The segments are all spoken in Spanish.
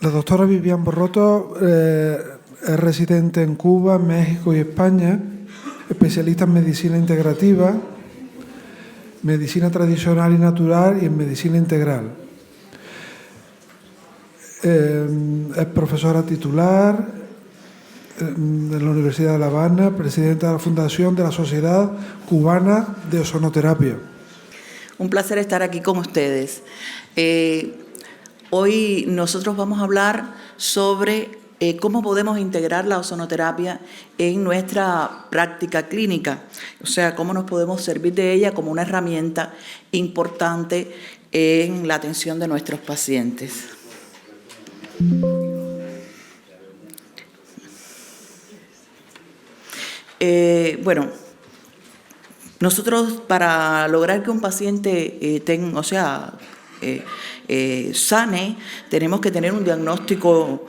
La doctora Vivian Borroto es residente en Cuba, México y España, especialista en medicina integrativa, medicina tradicional y natural y en medicina integral. Es profesora titular de la Universidad de La Habana, presidenta de la Fundación de la Sociedad Cubana de Ozonoterapia. Un placer estar aquí con ustedes. Hoy nosotros vamos a hablar sobre cómo podemos integrar la ozonoterapia en nuestra práctica clínica, o sea, cómo nos podemos servir de ella como una herramienta importante en la atención de nuestros pacientes. Bueno, nosotros para lograr que un paciente sane, tenemos que tener un diagnóstico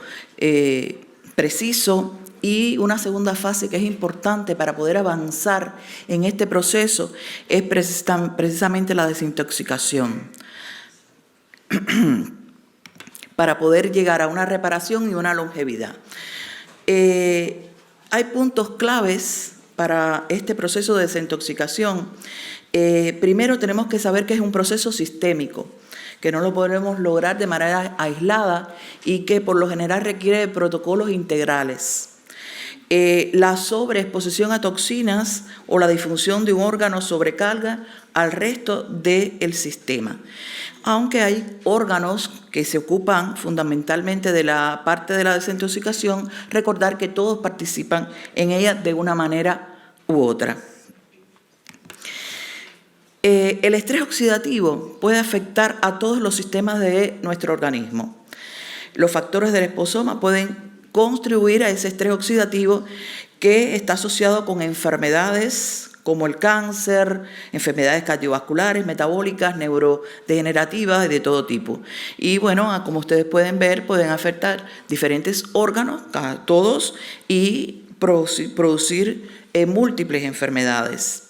preciso y una segunda fase que es importante para poder avanzar en este proceso es precisamente la desintoxicación para poder llegar a una reparación y una longevidad. Hay puntos claves para este proceso de desintoxicación. Primero tenemos que saber que es un proceso sistémico, que no lo podemos lograr de manera aislada y que por lo general requiere de protocolos integrales. La sobreexposición a toxinas o la disfunción de un órgano sobrecarga al resto del sistema. Aunque hay órganos que se ocupan fundamentalmente de la parte de la desintoxicación, recordar que todos participan en ella de una manera u otra. El estrés oxidativo puede afectar a todos los sistemas de nuestro organismo. Los factores del liposoma pueden contribuir a ese estrés oxidativo que está asociado con enfermedades como el cáncer, enfermedades cardiovasculares, metabólicas, neurodegenerativas de todo tipo. Y bueno, como ustedes pueden ver, pueden afectar diferentes órganos, todos, y producir múltiples enfermedades.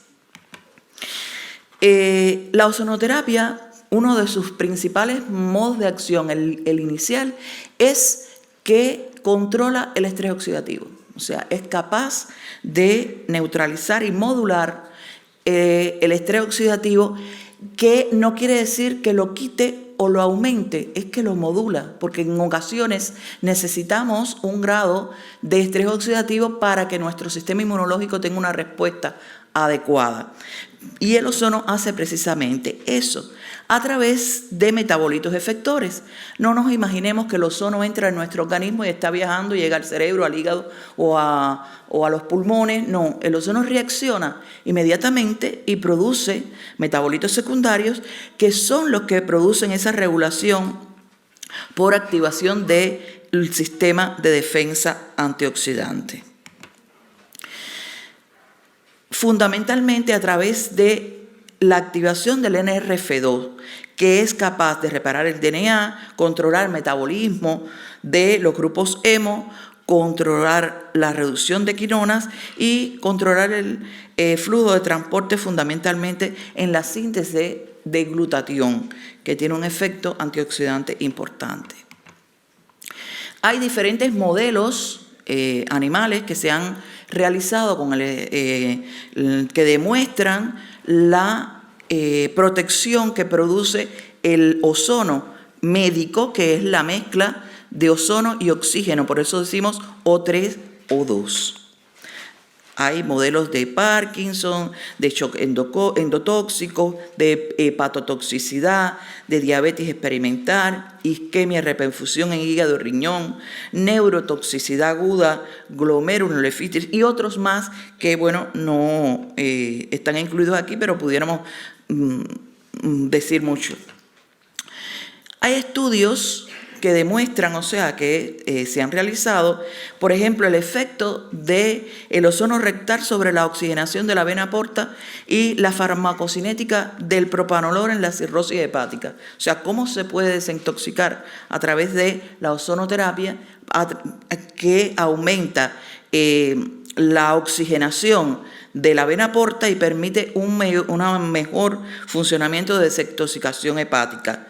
La ozonoterapia, uno de sus principales modos de acción, el inicial, es que controla el estrés oxidativo. O sea, es capaz de neutralizar y modular el estrés oxidativo, que no quiere decir que lo quite o lo aumente, es que lo modula, porque en ocasiones necesitamos un grado de estrés oxidativo para que nuestro sistema inmunológico tenga una respuesta adecuada. Y el ozono hace precisamente eso, a través de metabolitos efectores. No nos imaginemos que el ozono entra en nuestro organismo y está viajando y llega al cerebro, al hígado o a los pulmones. No, el ozono reacciona inmediatamente y produce metabolitos secundarios que son los que producen esa regulación por activación del sistema de defensa antioxidante. Fundamentalmente a través de la activación del NRF2, que es capaz de reparar el DNA, controlar el metabolismo de los grupos hemo, controlar la reducción de quinonas y controlar el flujo de transporte fundamentalmente en la síntesis de glutatión, que tiene un efecto antioxidante importante. Hay diferentes modelos animales que se han realizado que demuestran la protección que produce el ozono médico, que es la mezcla de ozono y oxígeno, por eso decimos O3, O2. Hay modelos de Parkinson, de shock endotóxico, de hepatotoxicidad, de diabetes experimental, isquemia, reperfusión en hígado y riñón, neurotoxicidad aguda, glomerulonefritis y otros más que, bueno, no están incluidos aquí, pero pudiéramos decir mucho. Hay estudios que demuestran, o sea, que se han realizado, por ejemplo, el efecto del ozono rectal sobre la oxigenación de la vena porta y la farmacocinética del propanolol en la cirrosis hepática. O sea, cómo se puede desintoxicar a través de la ozonoterapia que aumenta la oxigenación de la vena porta y permite un mejor funcionamiento de desintoxicación hepática.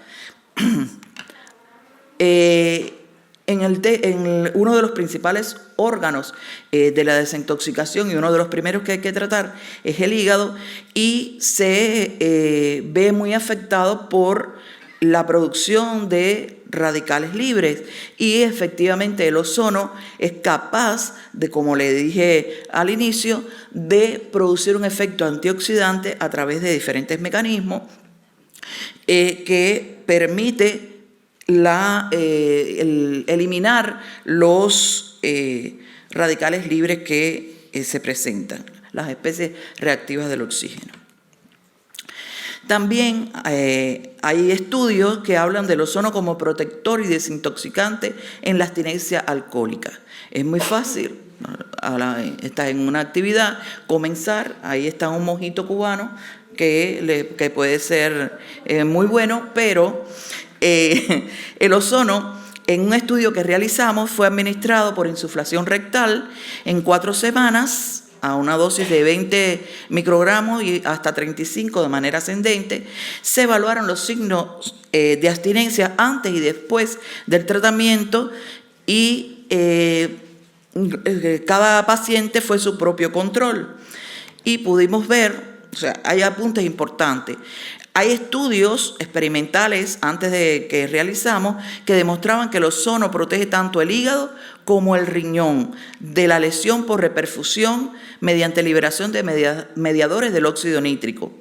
Uno de los principales órganos de la desintoxicación y uno de los primeros que hay que tratar es el hígado, y se ve muy afectado por la producción de radicales libres, y efectivamente el ozono es capaz de, como le dije al inicio, de producir un efecto antioxidante a través de diferentes mecanismos que permite eliminar los radicales libres que se presentan, las especies reactivas del oxígeno. También hay estudios que hablan del ozono como protector y desintoxicante en la abstinencia alcohólica. Es muy fácil, estás en una actividad, comenzar, ahí está un mojito cubano que puede ser muy bueno, pero el ozono, en un estudio que realizamos, fue administrado por insuflación rectal en 4 semanas a una dosis de 20 microgramos y hasta 35 de manera ascendente. Se evaluaron los signos de abstinencia antes y después del tratamiento, y cada paciente fue su propio control. Y pudimos ver, o sea, hay apuntes importantes. Hay estudios experimentales antes de que realizamos que demostraban que el ozono protege tanto el hígado como el riñón de la lesión por reperfusión mediante liberación de mediadores del óxido nítrico.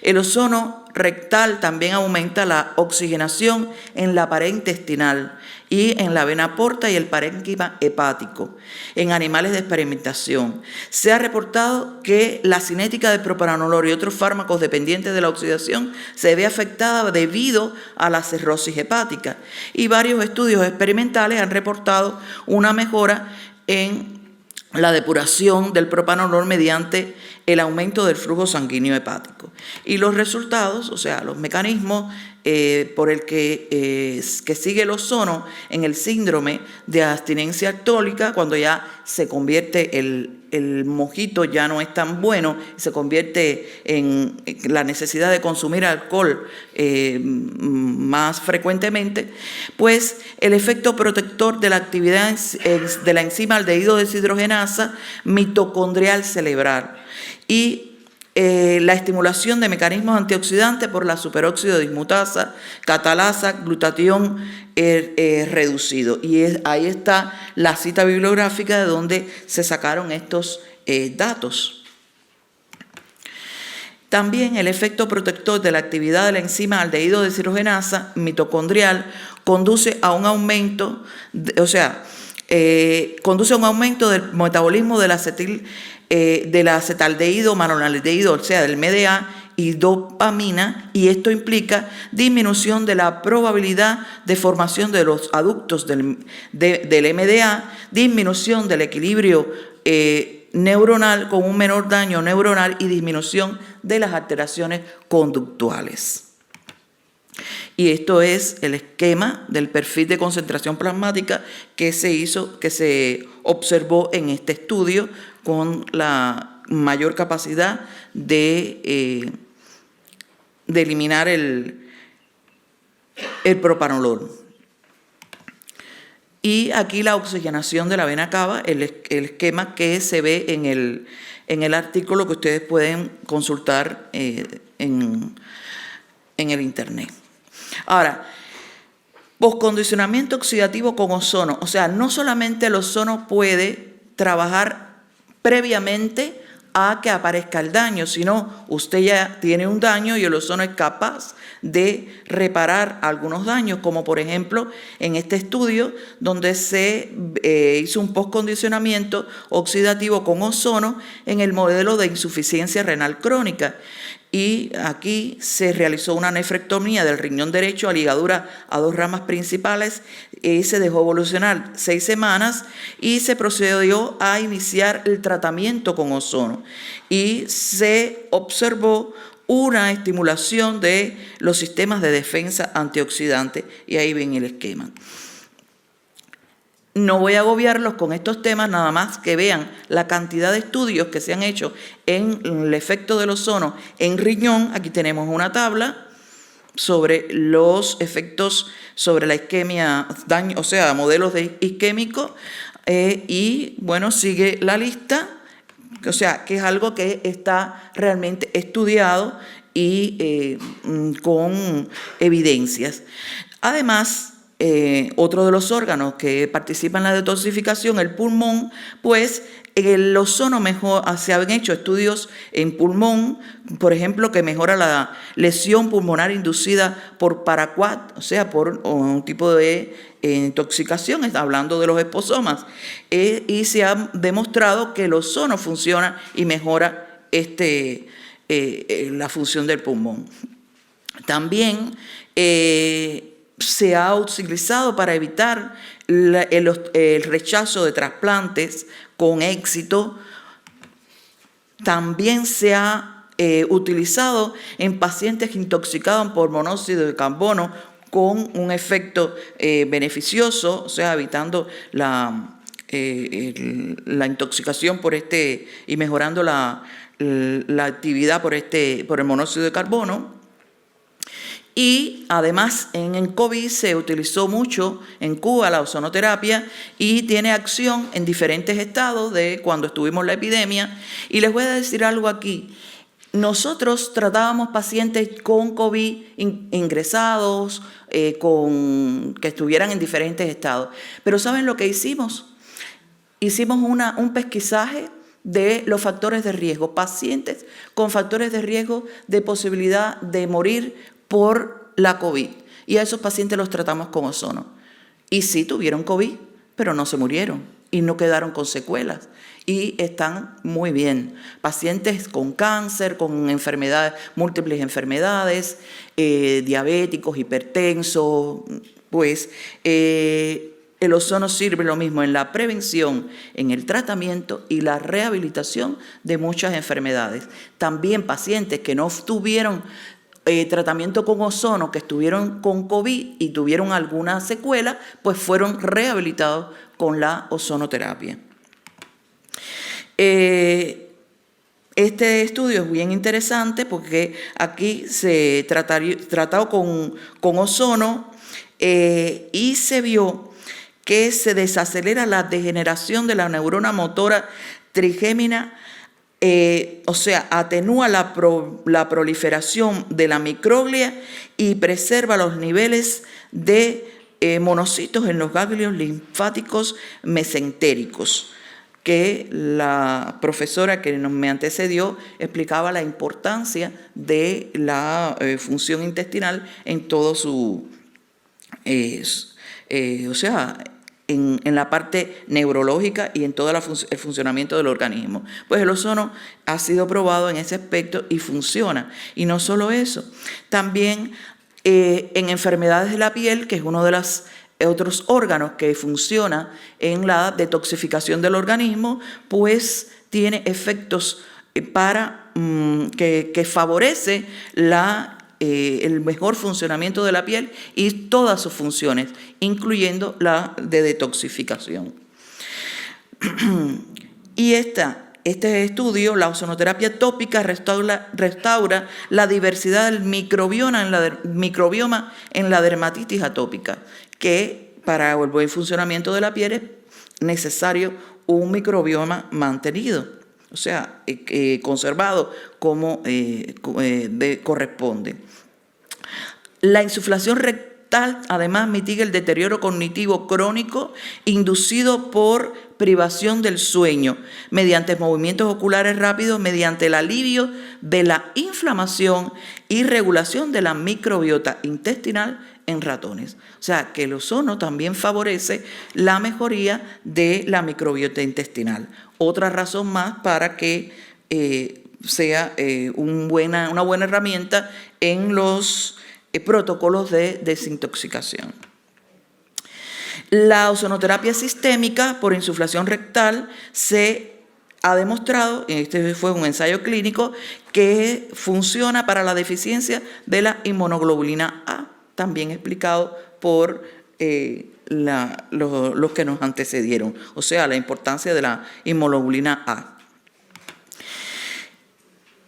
El ozono rectal también aumenta la oxigenación en la pared intestinal y en la vena porta y el parénquima hepático. En animales de experimentación se ha reportado que la cinética del propranolol y otros fármacos dependientes de la oxidación se ve afectada debido a la cirrosis hepática, y varios estudios experimentales han reportado una mejora en la depuración del propranolol mediante el aumento del flujo sanguíneo hepático. Y los resultados, o sea, los mecanismos por el que sigue el ozono en el síndrome de abstinencia alcohólica, cuando ya se convierte el mojito ya no es tan bueno, se convierte en la necesidad de consumir alcohol más frecuentemente, pues el efecto protector de la actividad de la enzima aldehído deshidrogenasa mitocondrial cerebral y la estimulación de mecanismos antioxidantes por la superóxido dismutasa, catalasa, glutatión reducido. Y ahí está la cita bibliográfica de donde se sacaron estos datos. También el efecto protector de la actividad de la enzima aldehído deshidrogenasa mitocondrial conduce a un aumento, conduce a un aumento del metabolismo del acetaldehído manonaldehído, o sea, del MDA y dopamina, y esto implica disminución de la probabilidad de formación de los aductos del MDA, disminución del equilibrio neuronal con un menor daño neuronal y disminución de las alteraciones conductuales. Y esto es el esquema del perfil de concentración plasmática que se observó en este estudio con la mayor capacidad de eliminar el propranolol. Y aquí la oxigenación de la vena cava, el esquema que se ve en el artículo que ustedes pueden consultar en el internet. Ahora, poscondicionamiento oxidativo con ozono. O sea, no solamente el ozono puede trabajar previamente a que aparezca el daño, sino usted ya tiene un daño y el ozono es capaz de reparar algunos daños, como por ejemplo en este estudio donde se hizo un postcondicionamiento oxidativo con ozono en el modelo de insuficiencia renal crónica. Y aquí se realizó una nefrectomía del riñón derecho a ligadura a 2 ramas principales y se dejó evolucionar 6 semanas y se procedió a iniciar el tratamiento con ozono y se observó una estimulación de los sistemas de defensa antioxidante, y ahí ven el esquema. no voy a agobiarlos con estos temas, nada más que vean la cantidad de estudios que se han hecho en el efecto del ozono en riñón. Aquí tenemos una tabla sobre los efectos sobre la isquemia, daño, o sea, modelos de isquémico, y bueno, sigue la lista, o sea, que es algo que está realmente estudiado y con evidencias. Además, otro de los órganos que participan en la detoxificación, el pulmón, pues el ozono se han hecho estudios en pulmón, por ejemplo, que mejora la lesión pulmonar inducida por paraquat, o sea, por un tipo de intoxicación, está hablando de los esposomas, y se ha demostrado que el ozono funciona y mejora la función del pulmón. También se ha utilizado para evitar el rechazo de trasplantes con éxito. También se ha utilizado en pacientes intoxicados por monóxido de carbono con un efecto beneficioso, o sea, evitando la intoxicación por y mejorando la actividad por el monóxido de carbono. Y además en el COVID se utilizó mucho en Cuba la ozonoterapia y tiene acción en diferentes estados de cuando estuvimos en la epidemia. Y les voy a decir algo aquí. Nosotros tratábamos pacientes con COVID ingresados, que estuvieran en diferentes estados. Pero ¿saben lo que hicimos? Hicimos un pesquisaje de los factores de riesgo, pacientes con factores de riesgo de posibilidad de morir por la COVID. Y a esos pacientes los tratamos con ozono. Y sí tuvieron COVID, pero no se murieron y no quedaron con secuelas. Y están muy bien. Pacientes con cáncer, con enfermedades, múltiples enfermedades, diabéticos, hipertensos, pues el ozono sirve lo mismo en la prevención, en el tratamiento y la rehabilitación de muchas enfermedades. También pacientes que no tuvieron tratamiento con ozono, que estuvieron con COVID y tuvieron alguna secuela, pues fueron rehabilitados con la ozonoterapia. Este estudio es bien interesante porque aquí se trató con ozono y se vio que se desacelera la degeneración de la neurona motora trigémina, o sea, atenúa la proliferación de la microglia y preserva los niveles de monocitos en los ganglios linfáticos mesentéricos, que la profesora que me antecedió explicaba la importancia de la función intestinal en todo su, o sea, en la parte neurológica y en todo el funcionamiento del organismo. Pues el ozono ha sido probado en ese aspecto y funciona. Y no solo eso, también en enfermedades de la piel, que es uno de los otros órganos que funciona en la detoxificación del organismo, pues tiene efectos que favorece el mejor funcionamiento de la piel y todas sus funciones, incluyendo la de detoxificación. Y este estudio, la ozonoterapia tópica, restaura la diversidad del microbioma en la dermatitis atópica, que para el buen funcionamiento de la piel es necesario un microbioma mantenido, o sea, conservado como corresponde. La insuflación rectal además mitiga el deterioro cognitivo crónico inducido por privación del sueño mediante movimientos oculares rápidos, mediante el alivio de la inflamación y regulación de la microbiota intestinal en ratones. O sea, que el ozono también favorece la mejoría de la microbiota intestinal. Otra razón más para que sea una buena herramienta en los protocolos de desintoxicación. La ozonoterapia sistémica por insuflación rectal se ha demostrado, este fue un ensayo clínico, que funciona para la deficiencia de la inmunoglobulina A, también explicado por los que nos antecedieron, o sea, la importancia de la inmunoglobulina A.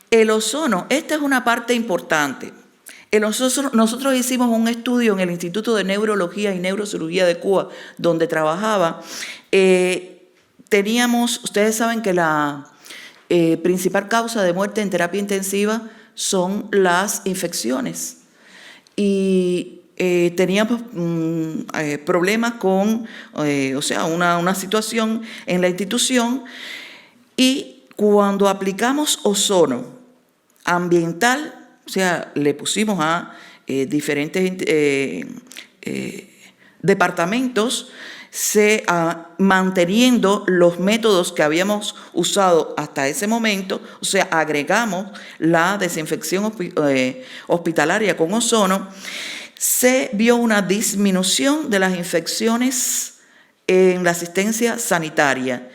El ozono, esta es una parte importante. Nosotros hicimos un estudio en el Instituto de Neurología y Neurocirugía de Cuba, donde trabajaba. Ustedes saben que la principal causa de muerte en terapia intensiva son las infecciones. Y teníamos problemas con, una situación en la institución, y cuando aplicamos ozono ambiental, o sea, le pusimos a diferentes departamentos, manteniendo los métodos que habíamos usado hasta ese momento, o sea, agregamos la desinfección hospitalaria con ozono, se vio una disminución de las infecciones en la asistencia sanitaria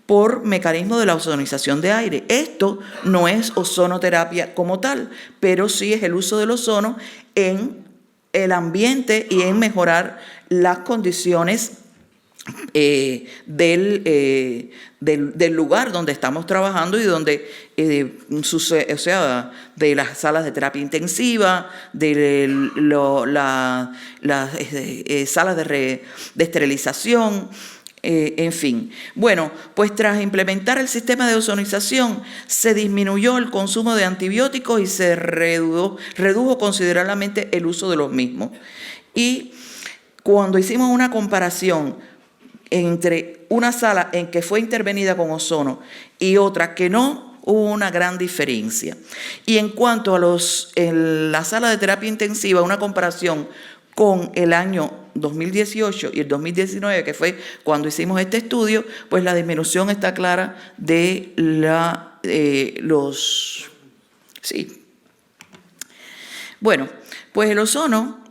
por mecanismo de la ozonización de aire. Esto no es ozonoterapia como tal, pero sí es el uso del ozono en el ambiente y en mejorar las condiciones del lugar donde estamos trabajando y donde sucede, o sea, de las salas de terapia intensiva, de las salas de esterilización, en fin. Bueno, pues tras implementar el sistema de ozonización, se disminuyó el consumo de antibióticos y se redujo considerablemente el uso de los mismos. Y cuando hicimos una comparación entre una sala en que fue intervenida con ozono y otra que no, hubo una gran diferencia. Y en cuanto a la sala de terapia intensiva, una comparación con el año 2018 y el 2019, que fue cuando hicimos este estudio, pues la disminución está clara de Sí. Bueno, pues el ozono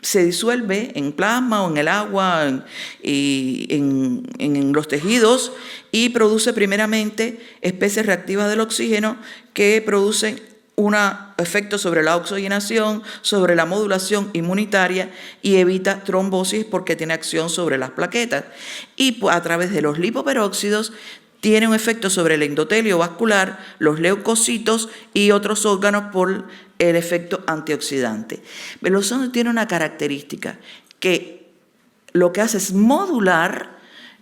se disuelve en plasma o en el agua y en los tejidos, y produce primeramente especies reactivas del oxígeno que producen un efecto sobre la oxigenación, sobre la modulación inmunitaria, y evita trombosis porque tiene acción sobre las plaquetas. Y a través de los lipoperóxidos tiene un efecto sobre el endotelio vascular, los leucocitos y otros órganos por el efecto antioxidante. El ozono tiene una característica que lo que hace es modular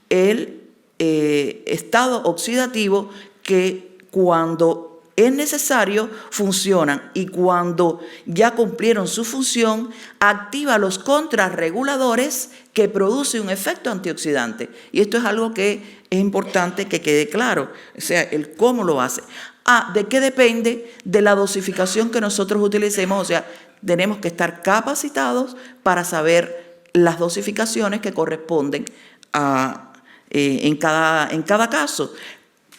el estado oxidativo, que cuando es necesario funcionan, y cuando ya cumplieron su función, activa los contrarreguladores que produce un efecto antioxidante. Y esto es algo que es importante que quede claro, o sea, el cómo lo hace. ¿De qué depende? De la dosificación que nosotros utilicemos, o sea, tenemos que estar capacitados para saber las dosificaciones que corresponden en cada caso.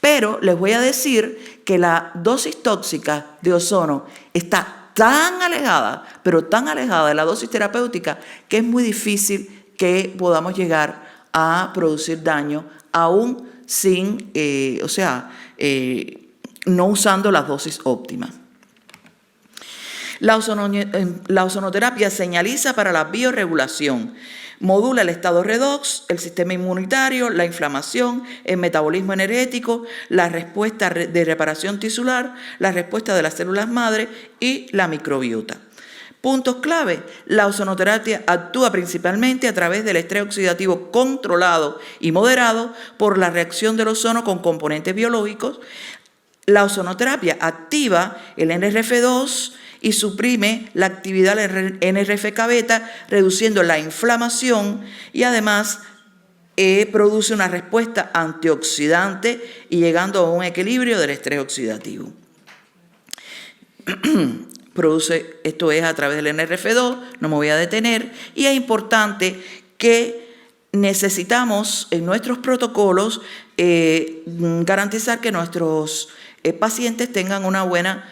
Pero les voy a decir que la dosis tóxica de ozono está tan alejada, pero tan alejada de la dosis terapéutica, que es muy difícil que podamos llegar a producir daño, aún sin, no usando las dosis óptimas. La ozonoterapia señaliza para la bioregulación. Modula el estado redox, el sistema inmunitario, la inflamación, el metabolismo energético, la respuesta de reparación tisular, la respuesta de las células madre y la microbiota. Puntos clave: la ozonoterapia actúa principalmente a través del estrés oxidativo controlado y moderado por la reacción del ozono con componentes biológicos. La ozonoterapia activa el NRF2 y suprime la actividad del NRF-beta, reduciendo la inflamación, y además produce una respuesta antioxidante y llegando a un equilibrio del estrés oxidativo. Esto es a través del NRF2, no me voy a detener, y es importante que necesitamos en nuestros protocolos garantizar que nuestros pacientes tengan una buena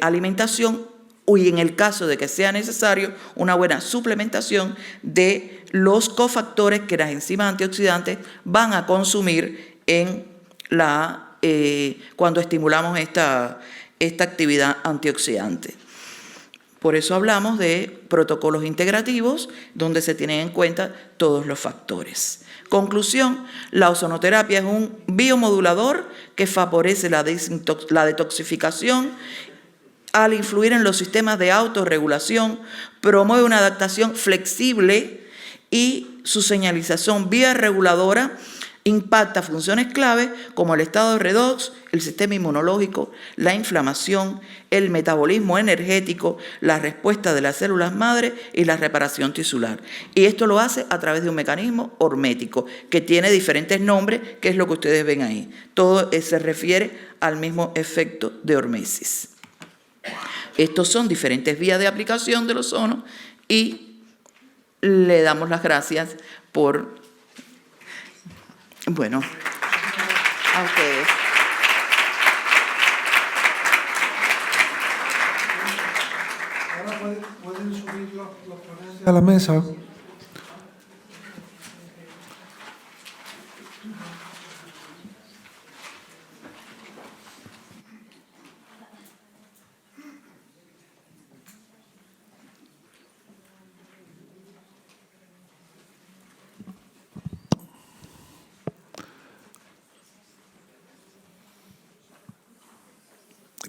alimentación, y en el caso de que sea necesario, una buena suplementación de los cofactores que las enzimas antioxidantes van a consumir cuando estimulamos esta actividad antioxidante. Por eso hablamos de protocolos integrativos donde se tienen en cuenta todos los factores. Conclusión, la ozonoterapia es un biomodulador que favorece la detoxificación al influir en los sistemas de autorregulación, promueve una adaptación flexible y su señalización bioreguladora impacta funciones clave como el estado de redox, el sistema inmunológico, la inflamación, el metabolismo energético, la respuesta de las células madre y la reparación tisular. Y esto lo hace a través de un mecanismo hormético que tiene diferentes nombres, que es lo que ustedes ven ahí. Todo se refiere al mismo efecto de hormesis. Estos son diferentes vías de aplicación del ozono y le damos las gracias por, bueno, a ustedes. Ahora pueden subir los ponentes a la mesa.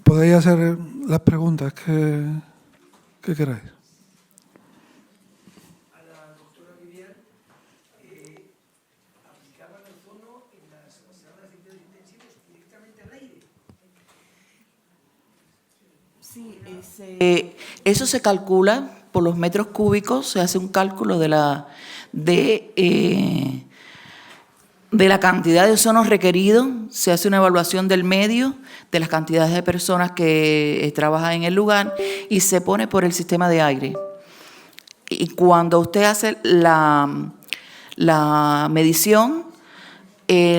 Podéis hacer las preguntas que queráis. A la doctora Vivian, aplicaban el ozono en las salas de cuidados intensivos directamente al aire. Sí, eso se calcula por los metros cúbicos, se hace un cálculo de la cantidad de ozono requerido, se hace una evaluación del medio, de las cantidades de personas que trabajan en el lugar y se pone por el sistema de aire. Y cuando usted hace la medición,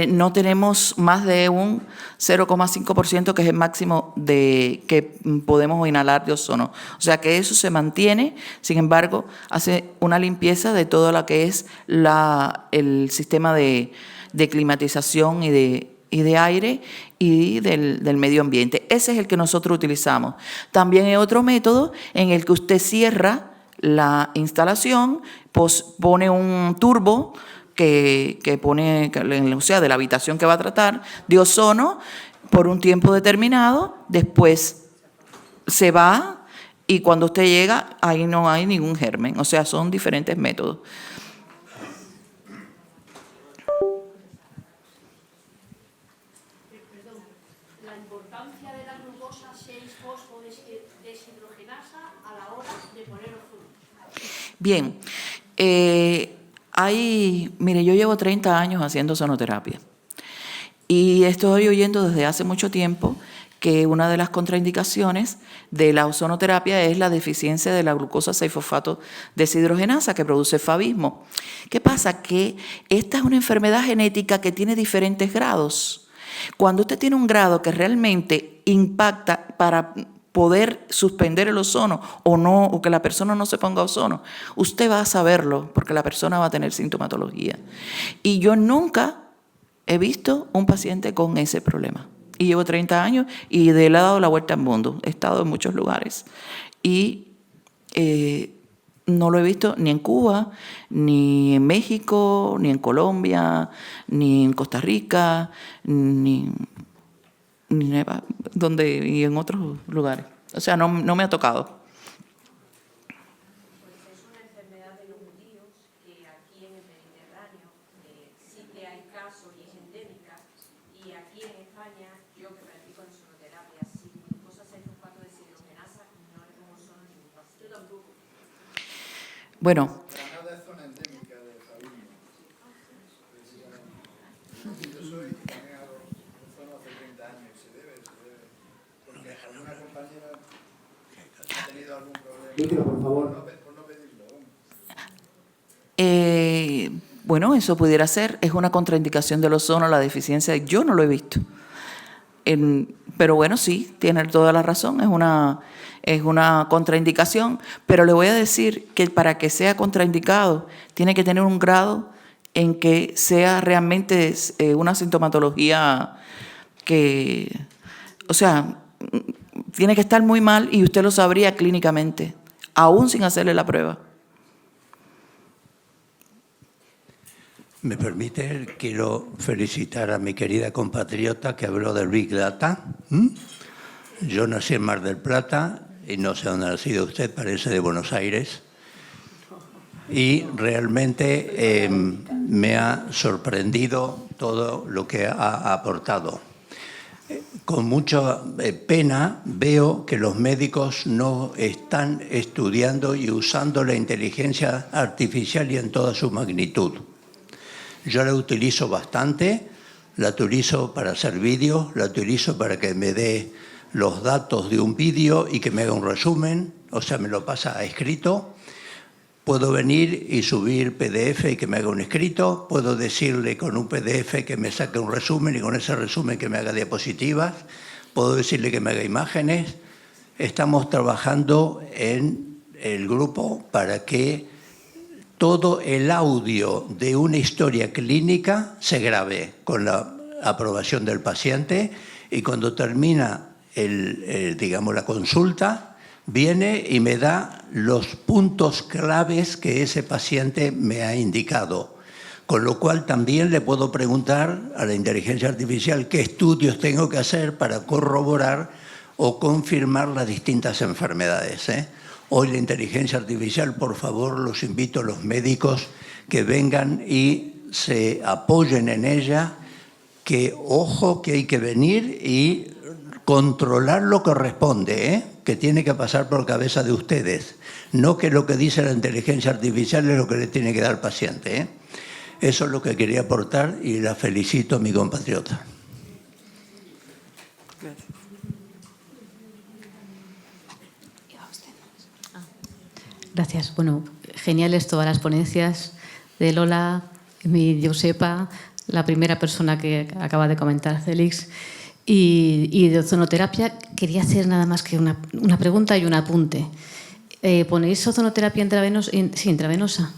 no tenemos más de un 0,5% que es el máximo que podemos inhalar de ozono. O sea que eso se mantiene, sin embargo, hace una limpieza de todo lo que es el sistema de climatización y de aire y del medio ambiente. Ese es el que nosotros utilizamos. También hay otro método en el que usted cierra la instalación, pone un turbo que pone, o sea, de la habitación que va a tratar, de ozono por un tiempo determinado, después se va y cuando usted llega, ahí no hay ningún germen. O sea, son diferentes métodos. La importancia de la glucosa 6-fosfodeshidrogenasa a la hora de poner ozono. Bien, mire, yo llevo 30 años haciendo ozonoterapia y estoy oyendo desde hace mucho tiempo que una de las contraindicaciones de la ozonoterapia es la deficiencia de la glucosa 6-fosfato deshidrogenasa que produce favismo. ¿Qué pasa? Que esta es una enfermedad genética que tiene diferentes grados. Cuando usted tiene un grado que realmente impacta para poder suspender el ozono o que la persona no se ponga ozono, usted va a saberlo porque la persona va a tener sintomatología. Y yo nunca he visto un paciente con ese problema. Y llevo 30 años y le he dado la vuelta al mundo. He estado en muchos lugares y no lo he visto ni en Cuba, ni en México, ni en Colombia, ni en Costa Rica, ni y en otros lugares. O sea, no me ha tocado. Pues es una enfermedad de los judíos que aquí en el Mediterráneo sí que hay casos y es endémica. Y aquí en España, yo que practico en ozonoterapia, sin glucosa 6-fosfato deshidrogenasa, no le pongo ozono a ningún paciente. Yo tampoco. Bueno, Yo soy también hago ozono hace 30 años, se debe, porque alguna compañera ha tenido algún problema. Por favor. Por no pedirlo. bueno, eso pudiera ser, es una contraindicación del ozono, la deficiencia, yo no lo he visto. Pero bueno, sí, tiene toda la razón, es una contraindicación, pero le voy a decir que para que sea contraindicado tiene que tener un grado en que sea realmente una sintomatología que, o sea, tiene que estar muy mal y usted lo sabría clínicamente. aún sin hacerle la prueba. ¿Me permite? Quiero felicitar a mi querida compatriota que habló del Big Data. Yo nací en Mar del Plata y no sé dónde ha nacido usted, parece de Buenos Aires. Y realmente me ha sorprendido todo lo que ha aportado. Con mucha pena veo que los médicos no están estudiando y usando la inteligencia artificial y en toda su magnitud. Yo la utilizo bastante, la utilizo para hacer vídeos, la utilizo para que me dé los datos de un vídeo y que me haga un resumen, o sea, me lo pasa escrito. Puedo venir y subir PDF y que me haga un escrito, puedo decirle con un PDF que me saque un resumen y con ese resumen que me haga diapositivas, puedo decirle que me haga imágenes. Estamos trabajando en el grupo para que todo el audio de una historia clínica se grabe con la aprobación del paciente y cuando termina digamos, la consulta, viene y me da los puntos claves que ese paciente me ha indicado. Con lo cual también le puedo preguntar a la inteligencia artificial qué estudios tengo que hacer para corroborar o confirmar las distintas enfermedades. Hoy la inteligencia artificial, por favor, los invito a los médicos que vengan y se apoyen en ella, que ojo que hay que venir y controlar lo que corresponde, que tiene que pasar por cabeza de ustedes, no que lo que dice la inteligencia artificial es lo que le tiene que dar al paciente. Eso es lo que quería aportar y la felicito a mi compatriota. Gracias. Bueno, geniales todas las ponencias de Lola, mi Josepa, la primera persona que acaba de comentar, Félix, y de ozonoterapia. Quería hacer nada más que una pregunta y un apunte. ¿Ponéis ozonoterapia intravenosa? Sí, intravenosa.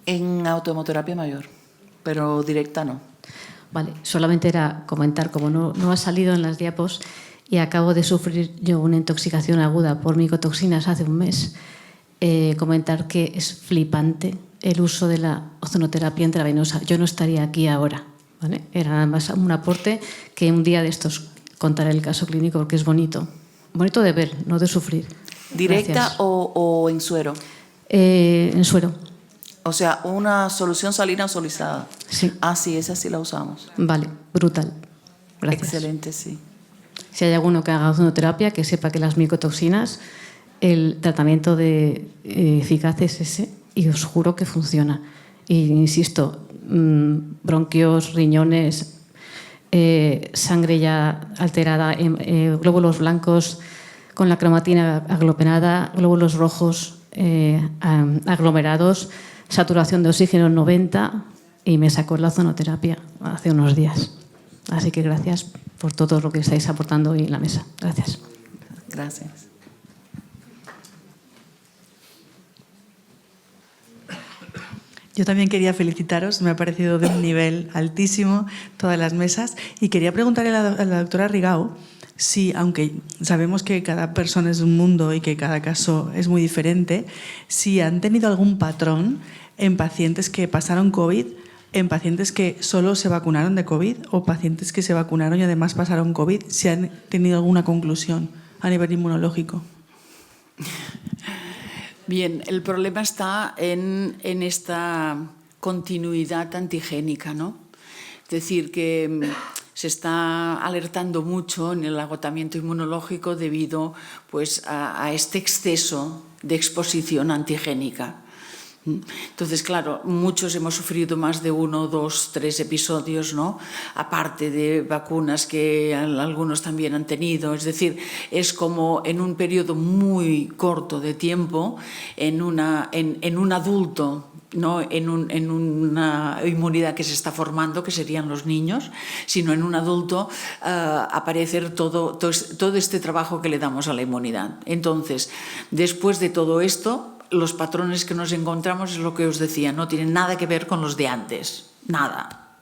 En autohemoterapia mayor, pero directa no. Vale, solamente era comentar, como no ha salido en las diapos, y acabo de sufrir yo una intoxicación aguda por micotoxinas hace un mes, comentar que es flipante el uso de la ozonoterapia intravenosa. Yo no estaría aquí ahora, ¿vale? Era nada más un aporte que un día de estos contaré el caso clínico porque es bonito. Bonito de ver, no de sufrir. ¿Directa o en suero? En suero. O sea, una solución salina solizada. Sí. Ah, sí, esa sí la usamos. Vale, brutal. Gracias. Excelente, sí. Si hay alguno que haga ozonoterapia, que sepa que las micotoxinas, el tratamiento eficaz es ese, y os juro que funciona. Y insisto, bronquios, riñones, sangre ya alterada, glóbulos blancos con la cromatina aglomerada, glóbulos rojos aglomerados, saturación de oxígeno 90, y me sacó la ozonoterapia hace unos días. Así que gracias por todo lo que estáis aportando hoy en la mesa. Gracias. Gracias. Yo también quería felicitaros, me ha parecido de un nivel altísimo todas las mesas, y quería preguntarle a la doctora Rigau si, aunque sabemos que cada persona es un mundo y que cada caso es muy diferente, si han tenido algún patrón en pacientes que pasaron COVID, en pacientes que solo se vacunaron de COVID o pacientes que se vacunaron y además pasaron COVID, si han tenido alguna conclusión a nivel inmunológico. Bien, el problema está en esta continuidad antigénica, ¿no? Es decir, que se está alertando mucho en el agotamiento inmunológico debido, pues, a este exceso de exposición antigénica. Entonces, claro, muchos hemos sufrido más de 1, 2, 3 episodios, ¿no? Aparte de vacunas que algunos también han tenido. Es decir, es como en un periodo muy corto de tiempo, en un adulto, no en una inmunidad que se está formando, que serían los niños, sino en un adulto aparecer todo este trabajo que le damos a la inmunidad. Entonces, después de todo esto, los patrones que nos encontramos es lo que os decía, no tienen nada que ver con los de antes, nada.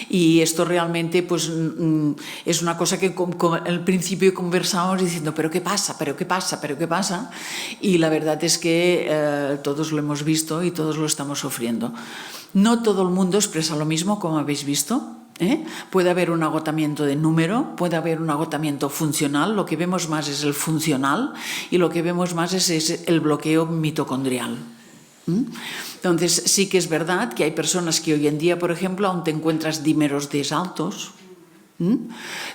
Y esto realmente pues, es una cosa que al principio conversamos diciendo, ¿pero qué pasa? ¿Pero qué pasa? ¿Pero qué pasa? Y la verdad es que todos lo hemos visto y todos lo estamos sufriendo. No todo el mundo expresa lo mismo, como habéis visto. Puede haber un agotamiento de número, puede haber un agotamiento funcional. Lo que vemos más es el funcional y lo que vemos más es el bloqueo mitocondrial. Entonces, sí que es verdad que hay personas que hoy en día, por ejemplo, aún te encuentras dímeros D altos,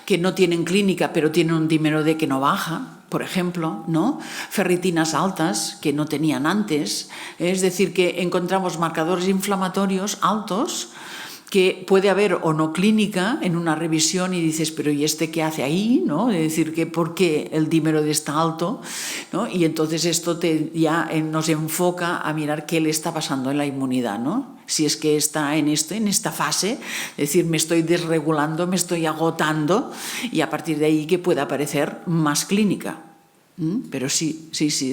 que no tienen clínica, pero tienen un dímero D que no baja, por ejemplo, ¿no? Ferritinas altas que no tenían antes. Es decir, que encontramos marcadores inflamatorios altos que puede haber o no clínica en una revisión y dices, pero ¿y este qué hace ahí? ¿No? Es decir, que ¿por qué el dímero D está alto? ¿No? Y entonces esto ya nos enfoca a mirar qué le está pasando en la inmunidad, ¿no? Si es que está en esta fase, es decir, me estoy desregulando, me estoy agotando y a partir de ahí que pueda aparecer más clínica. Pero sí,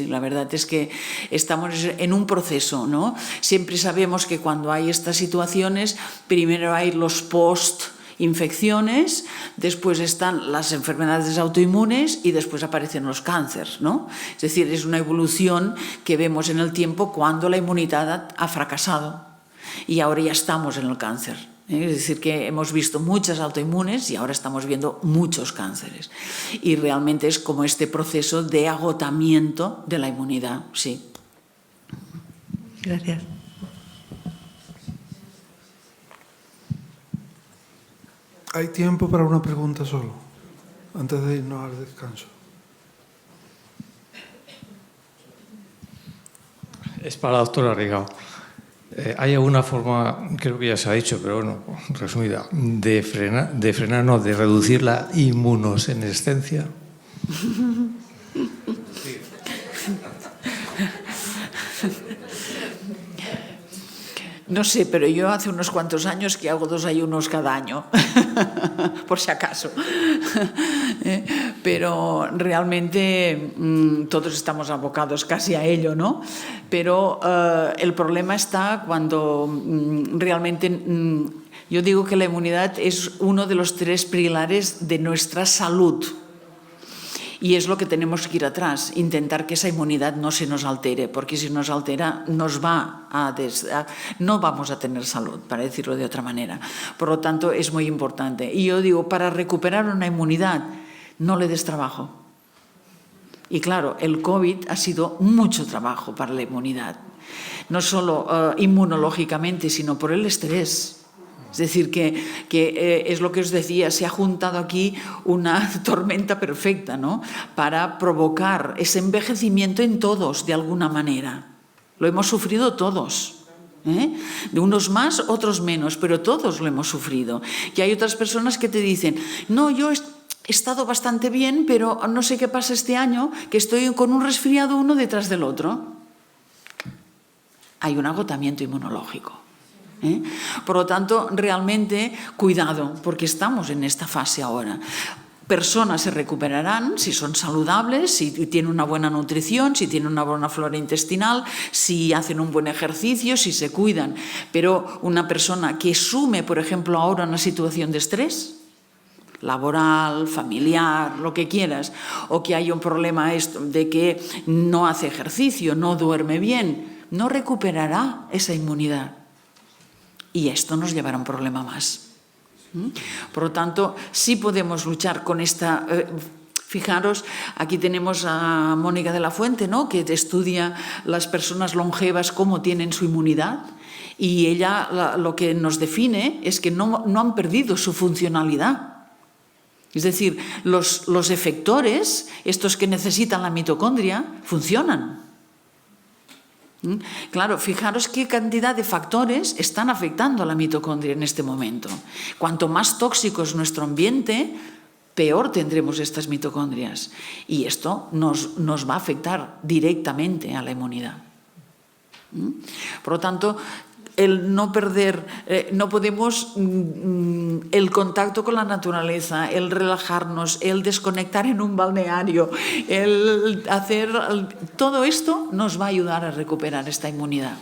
la verdad es que estamos en un proceso, ¿no? Siempre sabemos que cuando hay estas situaciones, primero hay los post-infecciones, después están las enfermedades autoinmunes y después aparecen los cánceres, ¿no? Es decir, es una evolución que vemos en el tiempo cuando la inmunidad ha fracasado y ahora ya estamos en el cáncer. Es decir, que hemos visto muchas autoinmunes y ahora estamos viendo muchos cánceres. Y realmente es como este proceso de agotamiento de la inmunidad, sí. Gracias. Hay tiempo para una pregunta solo, antes de irnos al descanso. Es para la doctora Rigau. ¿Hay alguna forma, creo que ya se ha dicho, pero bueno, resumida, de reducir la inmunosenescencia? No sé, pero yo hace unos cuantos años que hago 2 ayunos cada año, por si acaso. Pero realmente todos estamos abocados casi a ello, ¿no? Pero el problema está cuando realmente yo digo que la inmunidad es uno de los 3 pilares de nuestra salud. Y es lo que tenemos que ir atrás, intentar que esa inmunidad no se nos altere, porque si nos altera no vamos a tener salud, para decirlo de otra manera. Por lo tanto, es muy importante. Y yo digo, para recuperar una inmunidad, no le des trabajo. Y claro, el COVID ha sido mucho trabajo para la inmunidad, no solo inmunológicamente, sino por el estrés. Es decir, que es lo que os decía, se ha juntado aquí una tormenta perfecta, ¿no? Para provocar ese envejecimiento en todos, de alguna manera. Lo hemos sufrido todos. De unos más, otros menos, pero todos lo hemos sufrido. Y hay otras personas que te dicen, no, yo he estado bastante bien, pero no sé qué pasa este año, que estoy con un resfriado uno detrás del otro. Hay un agotamiento inmunológico. Por lo tanto, realmente, cuidado, porque estamos en esta fase ahora. Personas se recuperarán si son saludables, si tienen una buena nutrición, si tienen una buena flora intestinal, si hacen un buen ejercicio, si se cuidan. Pero una persona que sume, por ejemplo, ahora una situación de estrés, laboral, familiar, lo que quieras, o que haya un problema de que no hace ejercicio, no duerme bien, no recuperará esa inmunidad. Y esto nos llevará a un problema más. Por lo tanto, sí podemos luchar con esta... Fijaros, aquí tenemos a Mónica de la Fuente, ¿no? Que estudia las personas longevas cómo tienen su inmunidad. Y ella lo que nos define es que no han perdido su funcionalidad. Es decir, los efectores, estos que necesitan la mitocondria, funcionan. Claro, fijaros qué cantidad de factores están afectando a la mitocondria en este momento. Cuanto más tóxico es nuestro ambiente, peor tendremos estas mitocondrias. Y esto nos va a afectar directamente a la inmunidad. Por lo tanto, el no perder, no podemos el contacto con la naturaleza, el relajarnos, el desconectar en un balneario, el hacer todo esto nos va a ayudar a recuperar esta inmunidad.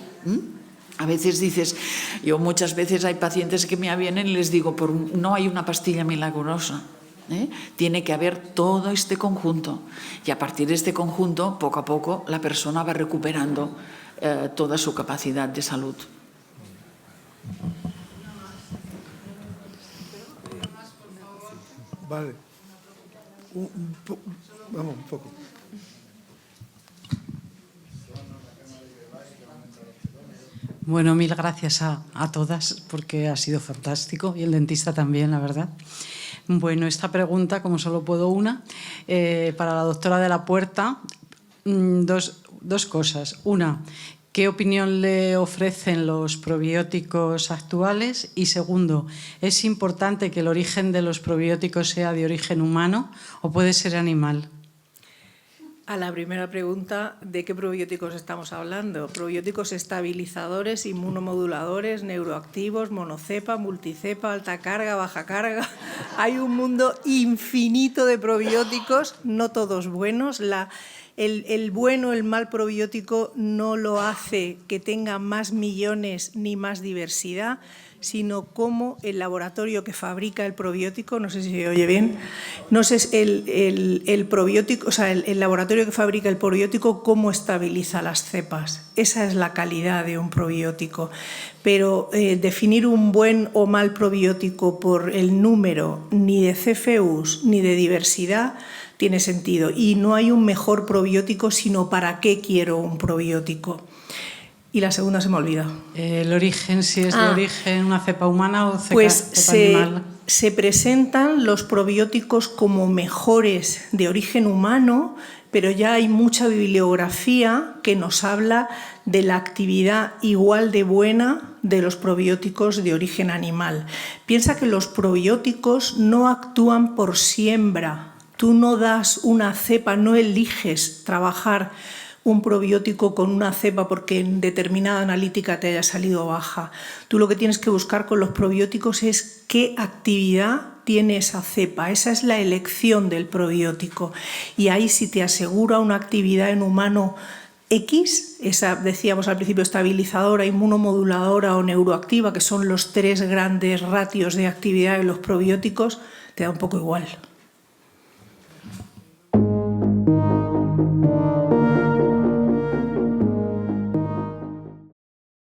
A veces dices, yo muchas veces hay pacientes que me vienen y les digo, no hay una pastilla milagrosa, ¿eh? Tiene que haber todo este conjunto y a partir de este conjunto, poco a poco, la persona va recuperando toda su capacidad de salud. Vale. Vamos, un poco. Bueno, mil gracias a todas porque ha sido fantástico y el dentista también, la verdad. Bueno, esta pregunta, como solo puedo una, para la doctora de la Puerta, dos cosas. Una, ¿qué opinión le ofrecen los probióticos actuales? Y segundo, ¿es importante que el origen de los probióticos sea de origen humano o puede ser animal? A la primera pregunta, ¿de qué probióticos estamos hablando? Probióticos estabilizadores, inmunomoduladores, neuroactivos, monocepa, multicepa, alta carga, baja carga. Hay un mundo infinito de probióticos, no todos buenos. El bueno, el mal probiótico no lo hace que tenga más millones ni más diversidad, sino cómo el laboratorio que fabrica el probiótico, no sé si se oye bien, no sé el probiótico, o sea, el laboratorio que fabrica el probiótico, cómo estabiliza las cepas. Esa es la calidad de un probiótico. Pero definir un buen o mal probiótico por el número ni de CFUs ni de diversidad tiene sentido. Y no hay un mejor probiótico, sino para qué quiero un probiótico. Y la segunda se me olvida. El origen, si es de origen una cepa humana o cepa, pues cepa animal. Se presentan los probióticos como mejores de origen humano, pero ya hay mucha bibliografía que nos habla de la actividad igual de buena de los probióticos de origen animal. Piensa que los probióticos no actúan por siembra. Tú no das una cepa, no eliges trabajar un probiótico con una cepa porque en determinada analítica te haya salido baja. Tú lo que tienes que buscar con los probióticos es qué actividad tiene esa cepa. Esa es la elección del probiótico. Y ahí si te asegura una actividad en humano X, esa decíamos al principio estabilizadora, inmunomoduladora o neuroactiva, que son los 3 grandes ratios de actividad de los probióticos, te da un poco igual.